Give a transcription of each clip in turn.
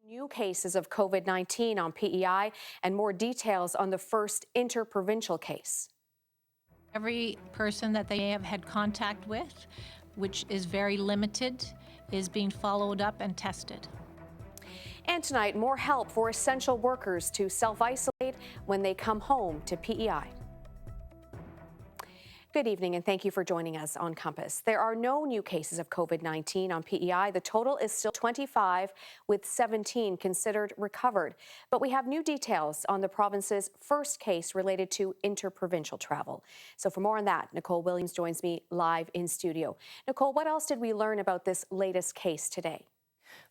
New cases of COVID-19 on PEI and more details on the first interprovincial case. Every person that they have had contact with, which is very limited, is being followed up and tested. And tonight, more help for essential workers to self-isolate when they come home to PEI. Good evening, and thank you for joining us on Compass. There are no new cases of COVID-19 on PEI. The total is still 25, with 17 considered recovered. But we have new details on the province's first case related to interprovincial travel. So for more on that, Nicole Williams joins me live in studio. Nicole, what else did we learn about this latest case today?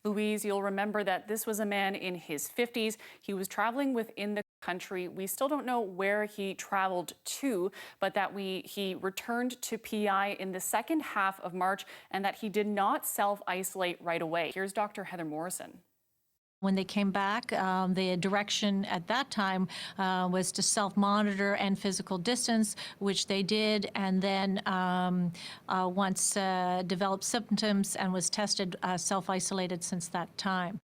Louise, you'll remember that this was a man in his 50s. He was traveling within the country. We still don't know where he traveled to, but that he returned to PEI in the second half of March and that he did not self-isolate right away. Here's Dr. Heather Morrison. When they came back, the direction at that time was to self-monitor and physical distance, which they did, and then once developed symptoms and was tested, self-isolated since that time.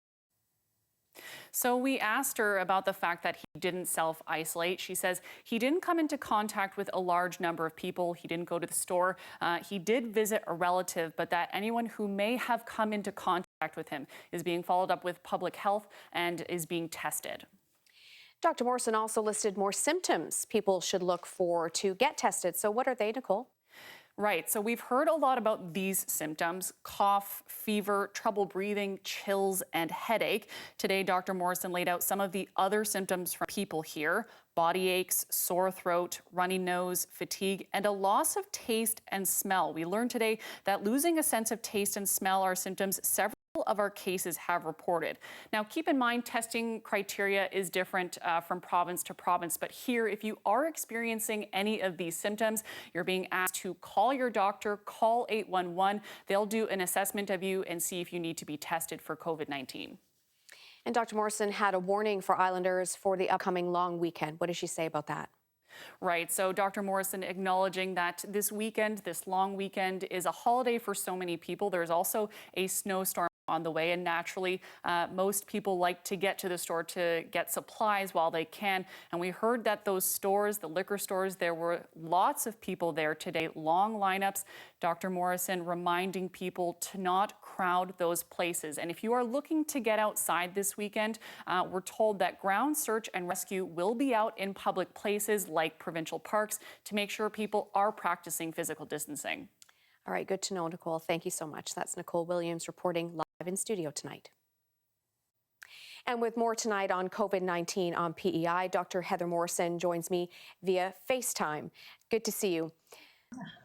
So we asked her about the fact that he didn't self-isolate. She says he didn't come into contact with a large number of people. He didn't go to the store. He did visit a relative, but that anyone who may have come into contact with him is being followed up with public health and is being tested. Dr. Morrison also listed more symptoms people should look for to get tested. So what are they, Nicole? Right, so we've heard a lot about these symptoms: cough, fever, trouble breathing, chills, and headache. Today, Dr. Morrison laid out some of the other symptoms from people here: body aches, sore throat, runny nose, fatigue, and a loss of taste and smell. We learned today that losing a sense of taste and smell are symptoms several of our cases have reported. Now, keep in mind, testing criteria is different from province to province, but here, if you are experiencing any of these symptoms, you're being asked to call your doctor, call 811. They'll do an assessment of you and see if you need to be tested for COVID-19. And Dr. Morrison had a warning for Islanders for the upcoming long weekend. What does she say about that? Right, so Dr. Morrison acknowledging that this weekend, this long weekend, is a holiday for so many people. There's also a snowstorm on the way, and naturally most people like to get to the store to get supplies while they can. And we heard that those stores, the liquor stores, there were lots of people there today, long lineups. Dr. Morrison reminding people to not crowd those places. And if you are looking to get outside this weekend, we're told that ground search and rescue will be out in public places like provincial parks to make sure people are practicing physical distancing. All right, good to know, Nicole. Thank you so much. That's Nicole Williams reporting live in studio tonight. And with more tonight on COVID-19 on PEI, Dr. Heather Morrison joins me via FaceTime. Good to see you.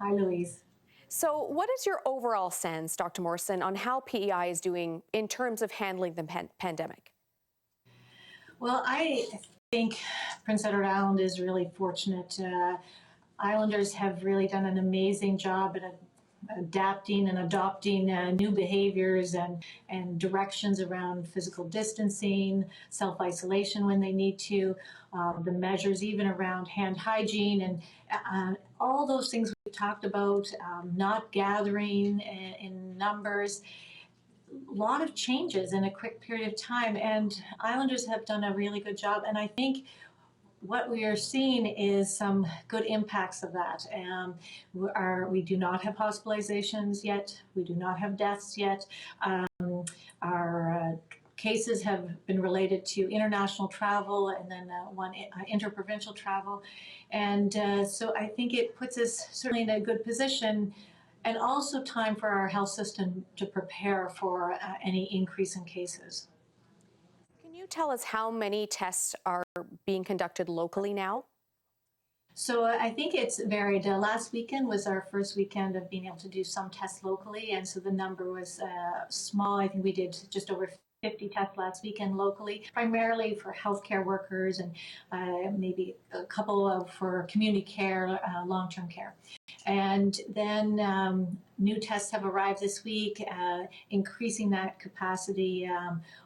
Hi, Louise. So what is your overall sense, Dr. Morrison, on how PEI is doing in terms of handling the pandemic? Well, I think Prince Edward Island is really fortunate. Islanders have really done an amazing job at adapting and adopting new behaviors and directions around physical distancing, self-isolation when they need to, the measures even around hand hygiene and all those things we talked about, not gathering in numbers. A lot of changes in a quick period of time, and Islanders have done a really good job. And I think what we are seeing is some good impacts of that. We do not have hospitalizations yet. We do not have deaths yet. Our cases have been related to international travel and then one interprovincial travel. And so I think it puts us certainly in a good position, and also time for our health system to prepare for any increase in cases. Can you tell us how many tests are being conducted locally now? So I think it's varied. Last weekend was our first weekend of being able to do some tests locally, and so the number was small. I think we did just over 50 tests last weekend locally, primarily for healthcare workers and maybe a couple for community care, long-term care. And then new tests have arrived this week, increasing that capacity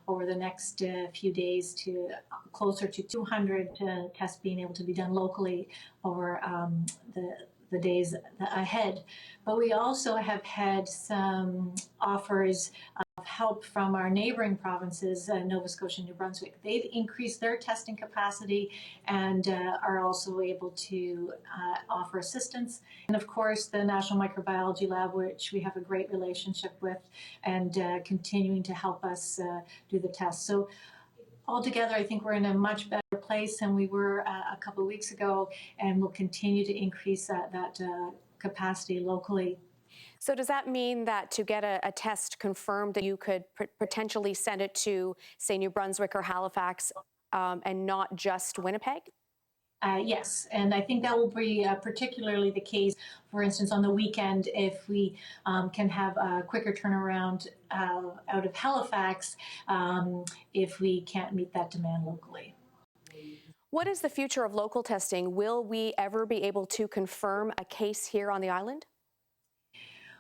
over the next few days to closer to 200 tests being able to be done locally over the the days ahead. But we also have had some offers of help from our neighboring provinces, Nova Scotia and New Brunswick. They've increased their testing capacity and are also able to offer assistance. And of course, the National Microbiology Lab, which we have a great relationship with, and continuing to help us do the tests. So altogether, I think we're in a much better place than we were a couple of weeks ago, and we'll continue to increase that capacity locally. So does that mean that to get a test confirmed that you could potentially send it to, say, New Brunswick or Halifax and not just Winnipeg? Yes, and I think that will be particularly the case, for instance, on the weekend, if we can have a quicker turnaround out of Halifax if we can't meet that demand locally. What is the future of local testing? Will we ever be able to confirm a case here on the island?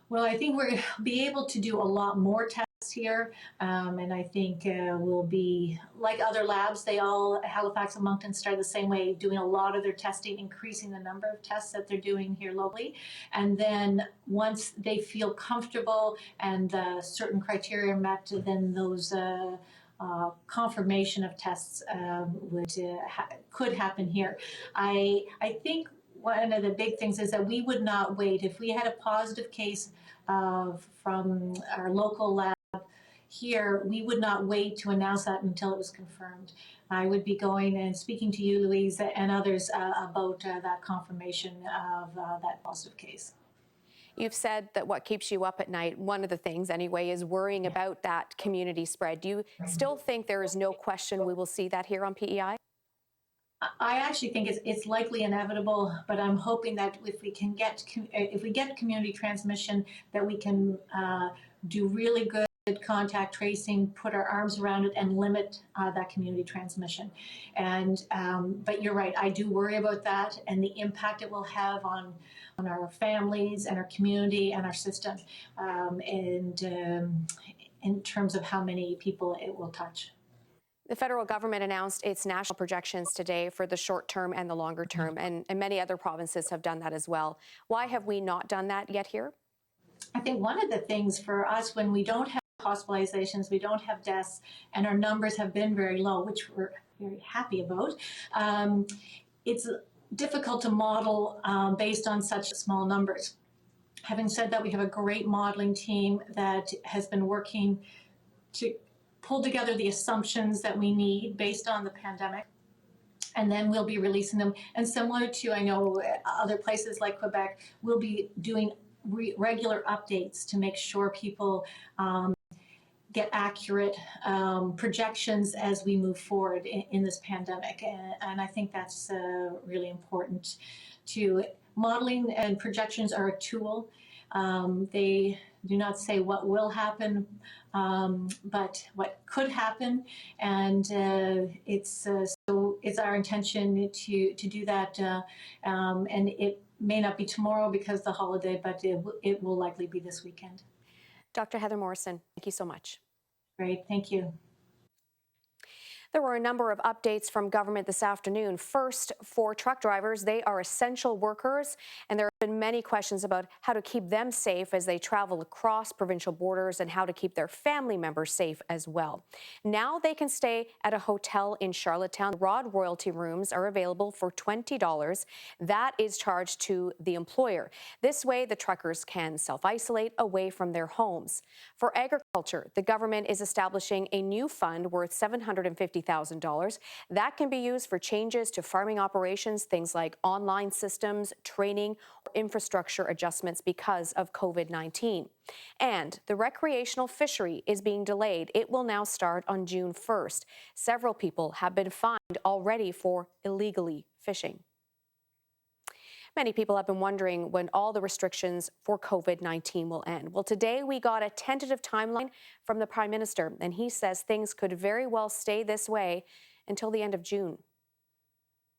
Well, I think we're going to be able to do a lot more tests here, and I think we'll be, like other labs, Halifax and Moncton started the same way, doing a lot of their testing, increasing the number of tests that they're doing here locally. And then once they feel comfortable and certain criteria are met, then those confirmation of tests could happen here. I think one of the big things is that we would not wait. If we had a positive case from our local lab here, we would not wait to announce that until it was confirmed. I would be going and speaking to you, Louise, and others about that confirmation of that positive case. You've said that what keeps you up at night, one of the things anyway, is worrying about that community spread. Do you still think there is no question we will see that here on PEI? I actually think it's likely inevitable, but I'm hoping that if we get community transmission, that we can do really good contact tracing, put our arms around it, and limit that community transmission. And but you're right, I do worry about that and the impact it will have on our families and our community and our system, and in terms of how many people it will touch. The federal government announced its national projections today for the short term and the longer term, and many other provinces have done that as well. Why have we not done that yet here? I think one of the things for us, when we don't have hospitalizations, we don't have deaths, and our numbers have been very low, which we're very happy about, it's difficult to model based on such small numbers. Having said that, we have a great modeling team that has been working to pull together the assumptions that we need based on the pandemic, and then we'll be releasing them. And similar to, I know, other places like Quebec, we'll be doing regular updates to make sure people get accurate projections as we move forward in this pandemic. And I think that's really important. Modeling and projections are a tool. They do not say what will happen, but what could happen. And it's our intention to do that. And it may not be tomorrow because of the holiday, but it will likely be this weekend. Dr. Heather Morrison, thank you so much. Great, thank you. There were a number of updates from government this afternoon. First, for truck drivers, they are essential workers, and there have been many questions about how to keep them safe as they travel across provincial borders and how to keep their family members safe as well. Now they can stay at a hotel in Charlottetown. Rod Royalty rooms are available for $20. That is charged to the employer. This way, the truckers can self-isolate away from their homes. For agriculture, the government is establishing a new fund worth $750,000. That can be used for changes to farming operations, things like online systems, training, or infrastructure adjustments because of COVID-19. And the recreational fishery is being delayed. It will now start on June 1st. Several people have been fined already for illegally fishing. Many people have been wondering when all the restrictions for COVID-19 will end. Well, today we got a tentative timeline from the Prime Minister, and he says things could very well stay this way until the end of June.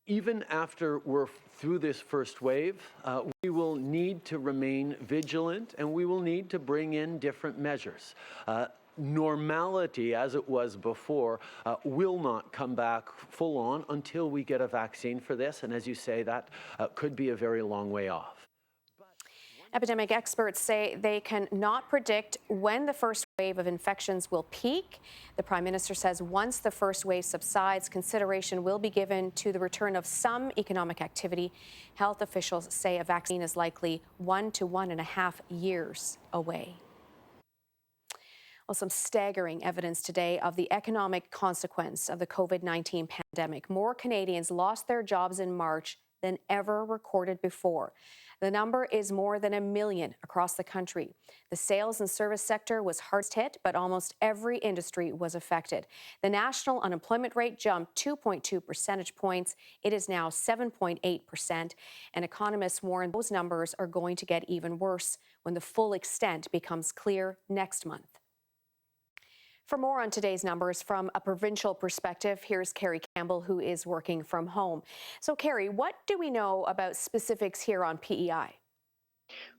Even after we're through this first wave, we will need to remain vigilant, and we will need to bring in different measures. Normality, as it was before, will not come back full on until we get a vaccine for this. And as you say, that could be a very long way off. Epidemic experts say they cannot predict when the first wave of infections will peak. The Prime Minister says once the first wave subsides, consideration will be given to the return of some economic activity. Health officials say a vaccine is likely 1 to 1.5 years away. Well, some staggering evidence today of the economic consequence of the COVID-19 pandemic. More Canadians lost their jobs in March than ever recorded before. The number is more than 1 million across the country. The sales and service sector was hardest hit, but almost every industry was affected. The national unemployment rate jumped 2.2 percentage points. It is now 7.8%, and economists warn those numbers are going to get even worse when the full extent becomes clear next month. For more on today's numbers from a provincial perspective, here's Carrie Campbell, who is working from home. So, Carrie, what do we know about specifics here on PEI?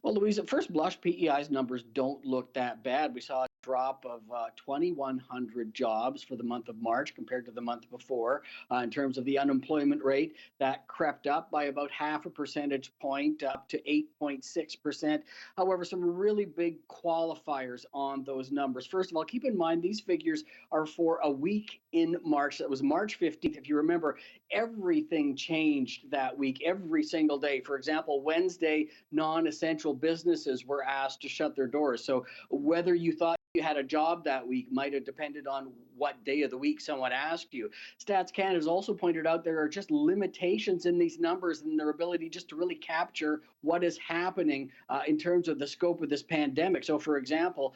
Well, Louise, at first blush, PEI's numbers don't look that bad. We saw a drop of 2,100 jobs for the month of March compared to the month before. In terms of the unemployment rate, that crept up by about 0.5 percentage point, up to 8.6%. However, some really big qualifiers on those numbers. First of all, keep in mind these figures are for a week in March. That was March 15th. If you remember, everything changed that week, every single day. For example, Wednesday, non-essential businesses were asked to shut their doors. So whether you thought you had a job that week might have depended on what day of the week someone asked you. Stats Canada has also pointed out there are just limitations in these numbers and their ability just to really capture what is happening in terms of the scope of this pandemic. So, for example,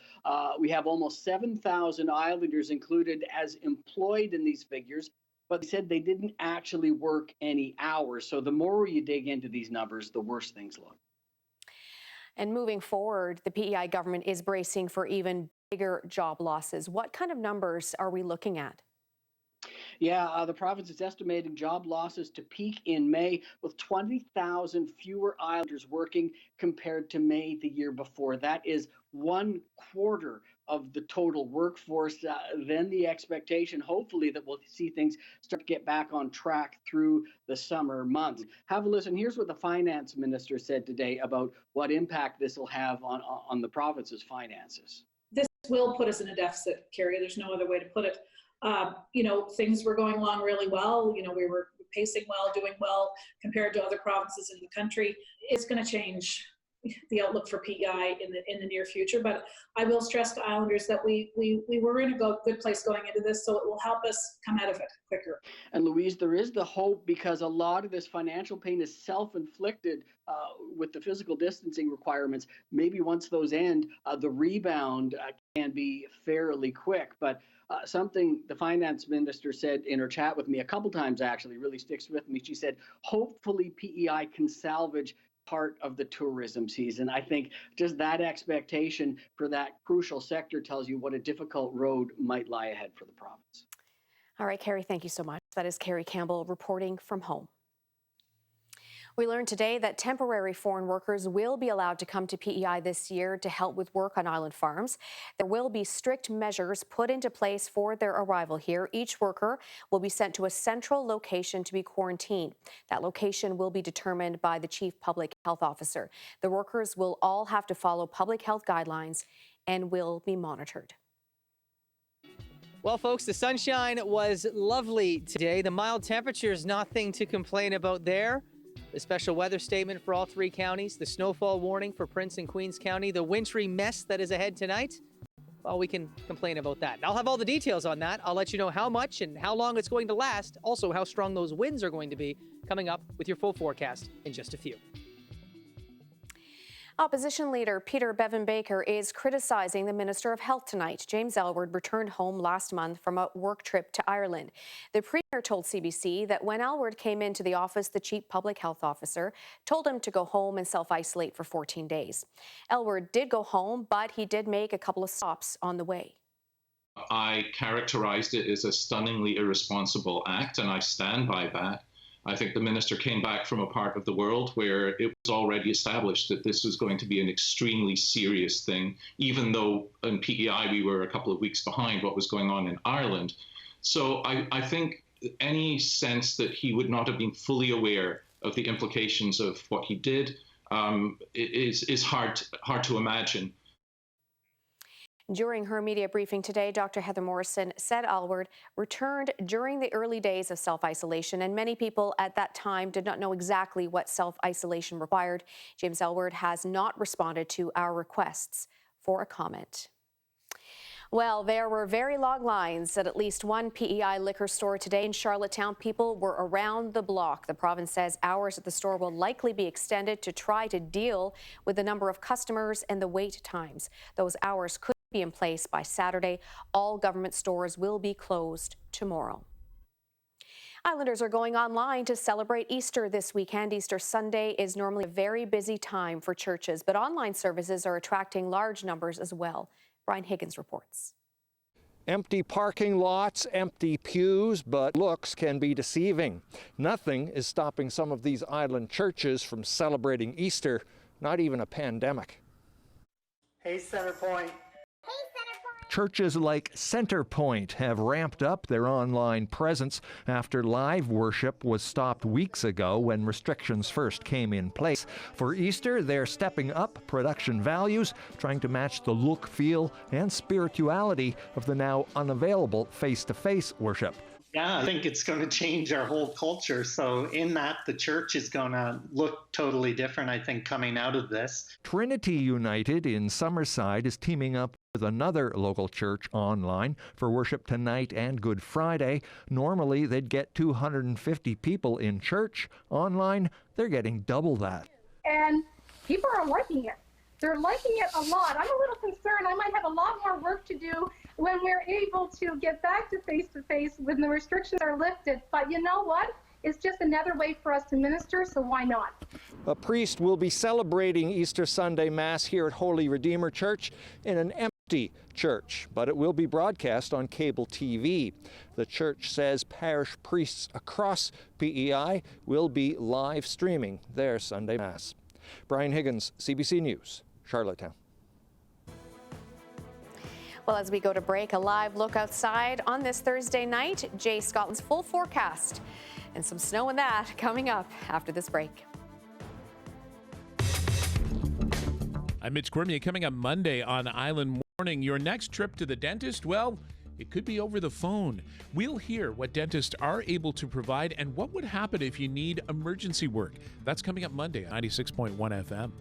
we have almost 7,000 Islanders included as employed in these figures, but they said they didn't actually work any hours. So the more you dig into these numbers, the worse things look. And moving forward, the PEI government is bracing for even bigger job losses. What kind of numbers are we looking at? Yeah, the province is estimating job losses to peak in May with 20,000 fewer Islanders working compared to May the year before. That is 1/4 of the total workforce. Then the expectation, hopefully, that we'll see things start to get back on track through the summer months. Have a listen. Here's what the finance minister said today about what impact this will have on the province's finances. This will put us in a deficit, Carrie. There's no other way to put it. Things were going along really well. We were pacing well, doing well compared to other provinces in the country. It's going to change the outlook for PEI in the near future. But I will stress to Islanders that we were in a good place going into this, so it will help us come out of it quicker. And Louise, there is the hope because a lot of this financial pain is self-inflicted with the physical distancing requirements. Maybe once those end, the rebound can be fairly quick. But something the finance minister said in her chat with me a couple times actually really sticks with me. She said, hopefully PEI can salvage part of the tourism season. I think just that expectation for that crucial sector tells you what a difficult road might lie ahead for the province. All right, Carrie, thank you so much. That is Carrie Campbell reporting from home. We learned today that temporary foreign workers will be allowed to come to PEI this year to help with work on island farms. There will be strict measures put into place for their arrival here. Each worker will be sent to a central location to be quarantined. That location will be determined by the Chief Public Health Officer. The workers will all have to follow public health guidelines and will be monitored. Well, folks, the sunshine was lovely today. The mild temperatures, nothing to complain about there. The special weather statement for all 3 counties, the snowfall warning for Prince and Queens County, the wintry mess that is ahead tonight. Well, we can complain about that. And I'll have all the details on that. I'll let you know how much and how long it's going to last. Also, how strong those winds are going to be coming up with your full forecast in just a few. Opposition leader Peter Bevan-Baker is criticizing the Minister of Health tonight. James Aylward returned home last month from a work trip to Ireland. The Premier told CBC that when Aylward came into the office, the Chief Public Health Officer told him to go home and self-isolate for 14 days. Aylward did go home, but he did make a couple of stops on the way. I characterized it as a stunningly irresponsible act, and I stand by that. I think the minister came back from a part of the world where it was already established that this was going to be an extremely serious thing, even though in PEI we were a couple of weeks behind what was going on in Ireland. So I think any sense that he would not have been fully aware of the implications of what he did is hard to imagine. During her media briefing today, Dr. Heather Morrison said Aylward returned during the early days of self-isolation, and many people at that time did not know exactly what self-isolation required. James Aylward has not responded to our requests for a comment. Well, there were very long lines at least one PEI liquor store today in Charlottetown. People were around the block. The province says hours at the store will likely be extended to try to deal with the number of customers and the wait times. Those hours could be in place by Saturday. All government stores will be closed tomorrow. Islanders are going online to celebrate Easter this weekend. Easter Sunday is normally a very busy time for churches, but online services are attracting large numbers as well. Brian Higgins reports. Empty parking lots, empty pews, but looks can be deceiving. Nothing is stopping some of these island churches from celebrating Easter, not even a pandemic. Hey, Centerpoint. Churches like Centerpoint have ramped up their online presence after live worship was stopped weeks ago when restrictions first came in place. For Easter, they're stepping up production values, trying to match the look, feel, and spirituality of the now unavailable face-to-face worship. Yeah, I think it's going to change our whole culture. So in that, the church is going to look totally different, I think, coming out of this. Trinity United in Summerside is teaming up with another local church online for worship tonight and Good Friday. Normally, they'd get 250 people in church. Online, they're getting double that. And people are liking it. They're liking it a lot. I'm a little concerned. I might have a lot more work to do when we're able to get back to face when the restrictions are lifted. But you know what? It's just another way for us to minister, so why not? A priest will be celebrating Easter Sunday Mass here at Holy Redeemer Church in an empty church, but it will be broadcast on cable TV. The church says parish priests across PEI will be live streaming their Sunday Mass. Brian Higgins, CBC News, Charlottetown. Well, as we go to break, a live look outside on this Thursday night. Jay Scotland's full forecast and some snow in that coming up after this break. I'm Mitch Cormier. Coming up Monday on Island Morning, your next trip to the dentist, well, it could be over the phone. We'll hear what dentists are able to provide and what would happen if you need emergency work. That's coming up Monday, 96.1 FM.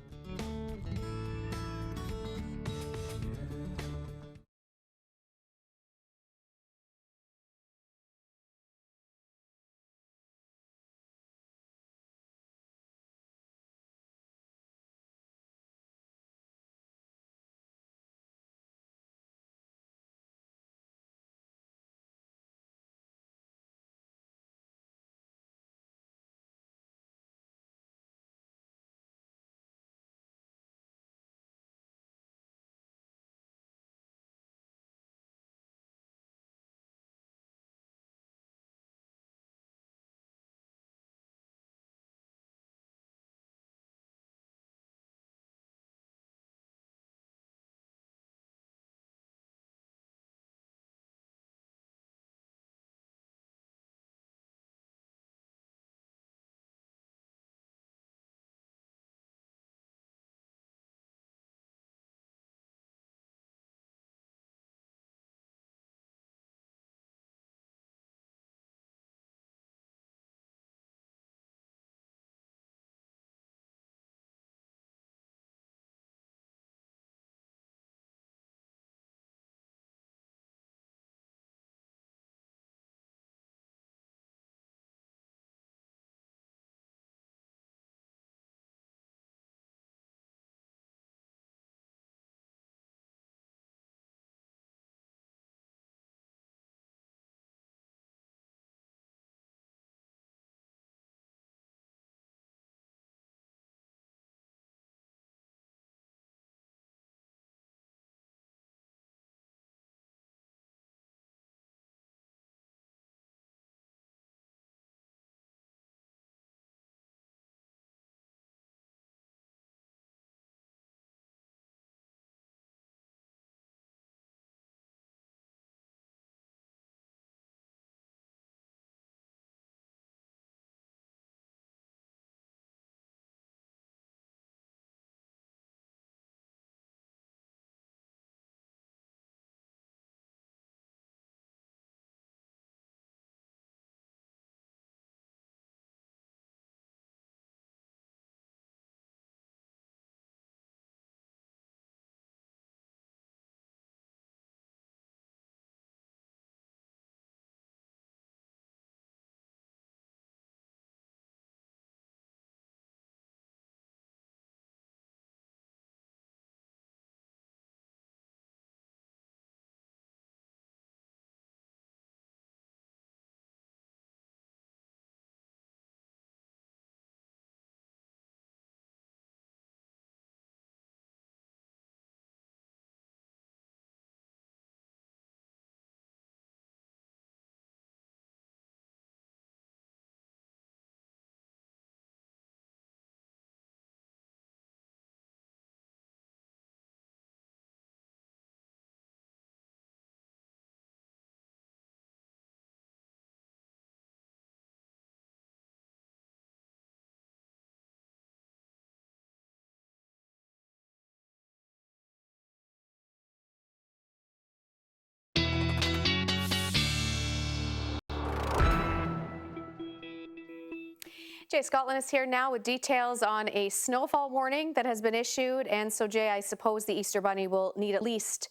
Jay Scotland is here now with details on a snowfall warning that has been issued. And so, Jay, I suppose the Easter Bunny will need at least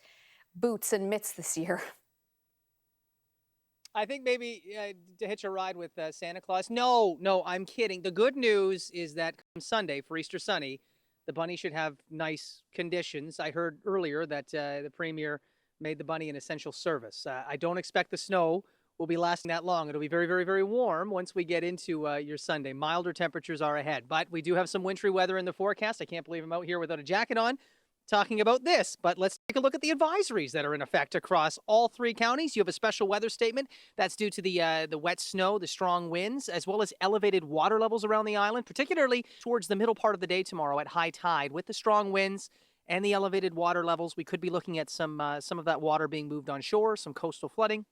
boots and mitts this year. I think maybe to hitch a ride with Santa Claus. No, I'm kidding. The good news is that come Sunday, for Easter Sunday, the bunny should have nice conditions. I heard earlier that the Premier made the bunny an essential service. I don't expect the snow will be lasting that long. It'll be very, very, very warm once we get into your Sunday. Milder temperatures are ahead, but we do have some wintry weather in the forecast. I can't believe I'm out here without a jacket on talking about this, but let's take a look at the advisories that are in effect across all 3 counties. You have a special weather statement that's due to the wet snow, the strong winds, as well as elevated water levels around the island, particularly towards the middle part of the day tomorrow at high tide. With the strong winds and the elevated water levels, we could be looking at some of that water being moved on shore, some coastal flooding.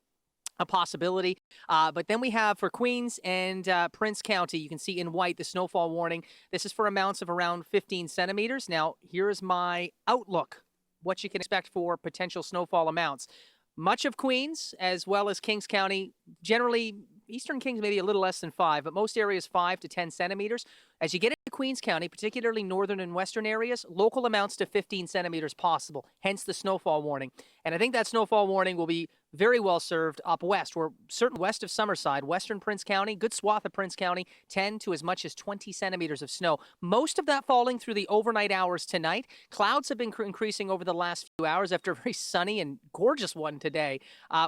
A possibility. But then we have for Queens and Prince County, you can see in white the snowfall warning. This is for amounts of around 15 centimeters. Now, here is my outlook, what you can expect for potential snowfall amounts. Much of Queens, as well as Kings County, generally, Eastern Kings maybe a little less than 5, but most areas 5 to 10 centimeters. As you get into Queens County, particularly northern and western areas, local amounts to 15 centimeters possible, hence the snowfall warning. And I think that snowfall warning will be very well served up west. We're certainly west of Summerside, western Prince County, good swath of Prince County, 10 to as much as 20 centimeters of snow. Most of that falling through the overnight hours tonight. Clouds have been increasing over the last few hours after a very sunny and gorgeous one today.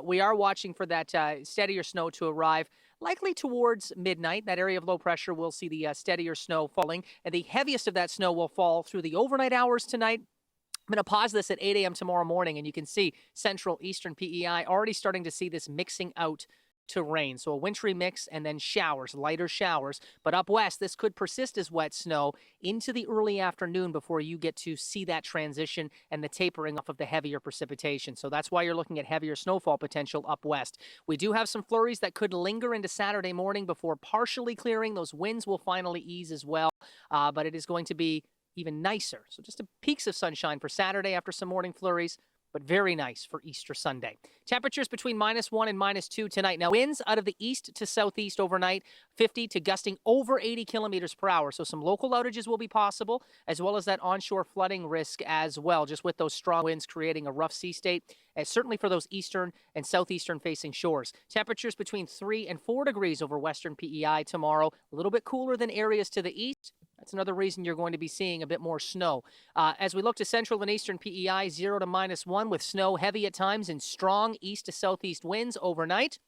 We are watching for that steadier snow to arrive. Likely towards midnight, that area of low pressure will see the steadier snow falling, and the heaviest of that snow will fall through the overnight hours tonight. I'm going to pause this at 8 a.m. tomorrow morning, and you can see central eastern PEI already starting to see this mixing out to rain. So a wintry mix and then showers, lighter showers. But up west, this could persist as wet snow into the early afternoon before you get to see that transition and the tapering off of the heavier precipitation. So that's why you're looking at heavier snowfall potential up west. We do have some flurries that could linger into Saturday morning before partially clearing. Those winds will finally ease as well, but it is going to be even nicer. So just peaks of sunshine for Saturday after some morning flurries, but very nice for Easter Sunday. Temperatures between -1 and -2 tonight. Now, winds out of the east to southeast overnight, 50 to gusting over 80 kilometers per hour. So some local outages will be possible, as well as that onshore flooding risk as well, just with those strong winds creating a rough sea state, and certainly for those eastern and southeastern facing shores. Temperatures between 3 and 4 degrees over western PEI tomorrow, a little bit cooler than areas to the east. That's another reason you're going to be seeing a bit more snow. As we look to central and eastern PEI, 0 to -1 with snow heavy at times and strong east to southeast winds overnight.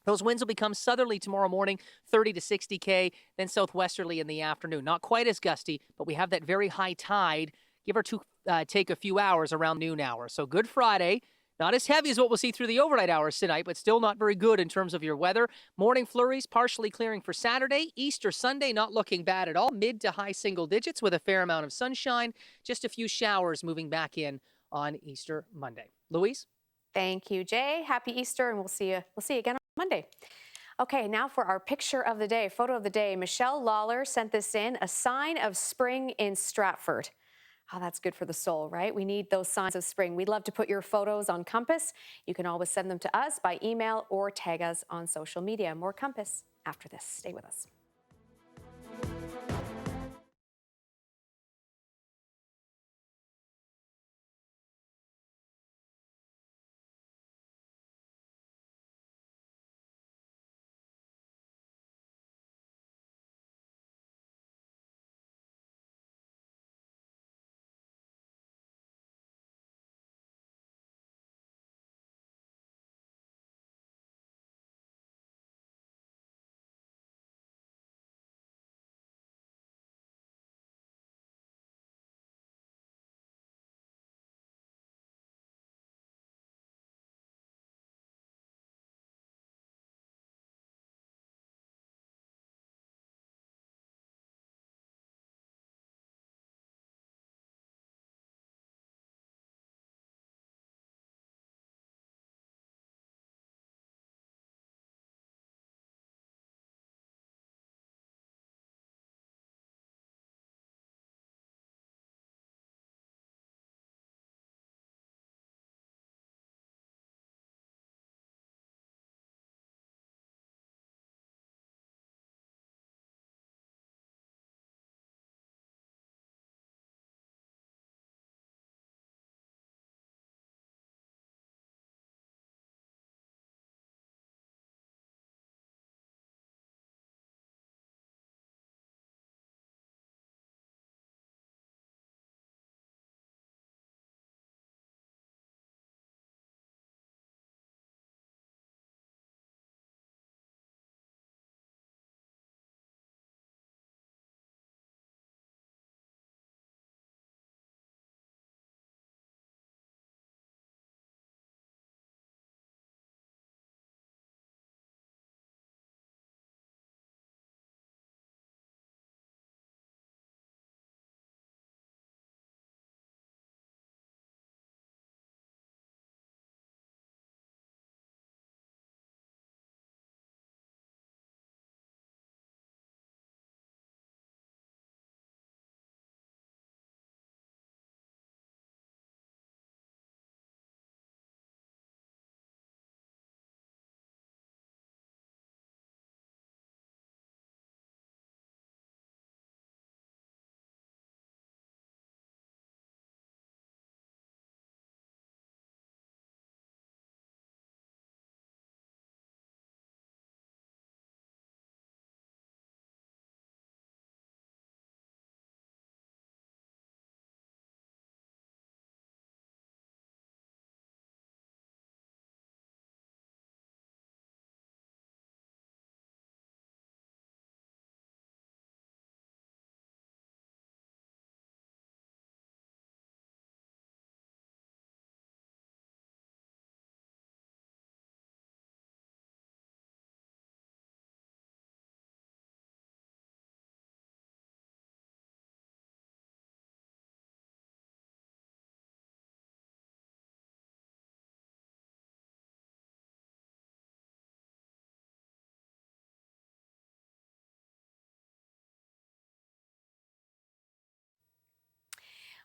Those winds will become southerly tomorrow morning, 30 to 60 K, then southwesterly in the afternoon. Not quite as gusty, but we have that very high tide, give or take a few hours around noon hour. So Good Friday. Not as heavy as what we'll see through the overnight hours tonight, but still not very good in terms of your weather. Morning flurries partially clearing for Saturday. Easter Sunday not looking bad at all. Mid to high single digits with a fair amount of sunshine. Just a few showers moving back in on Easter Monday. Louise? Thank you, Jay. Happy Easter, and we'll see you again on Monday. Okay, now for our picture of the day, photo of the day. Michelle Lawler sent this in, a sign of spring in Stratford. Oh, that's good for the soul, right? We need those signs of spring. We'd love to put your photos on Compass. You can always send them to us by email or tag us on social media. More Compass after this. Stay with us.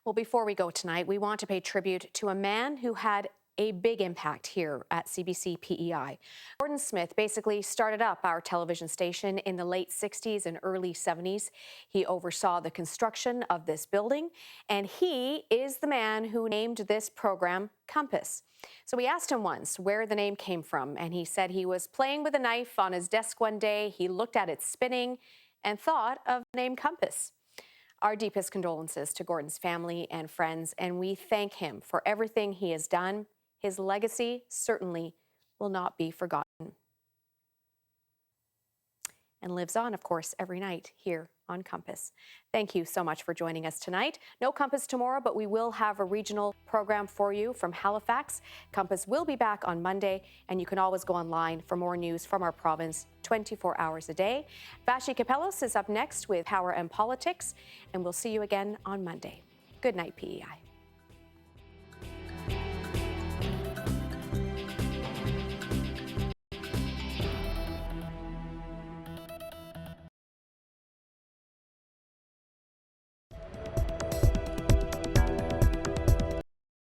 Well, before we go tonight, we want to pay tribute to a man who had a big impact here at CBC PEI. Gordon Smith basically started up our television station in the late 60s and early 70s. He oversaw the construction of this building, and he is the man who named this program Compass. So we asked him once where the name came from, and he said he was playing with a knife on his desk one day. He looked at it spinning and thought of the name Compass. Our deepest condolences to Gordon's family and friends, and we thank him for everything he has done. His legacy certainly will not be forgotten. And lives on, of course, every night here on Compass. Thank you so much for joining us tonight. No Compass tomorrow, but we will have a regional program for you from Halifax. Compass will be back on Monday, and you can always go online for more news from our province 24 hours a day. Vashi Kapelos is up next with Power and Politics, and we'll see you again on Monday. Good night, PEI.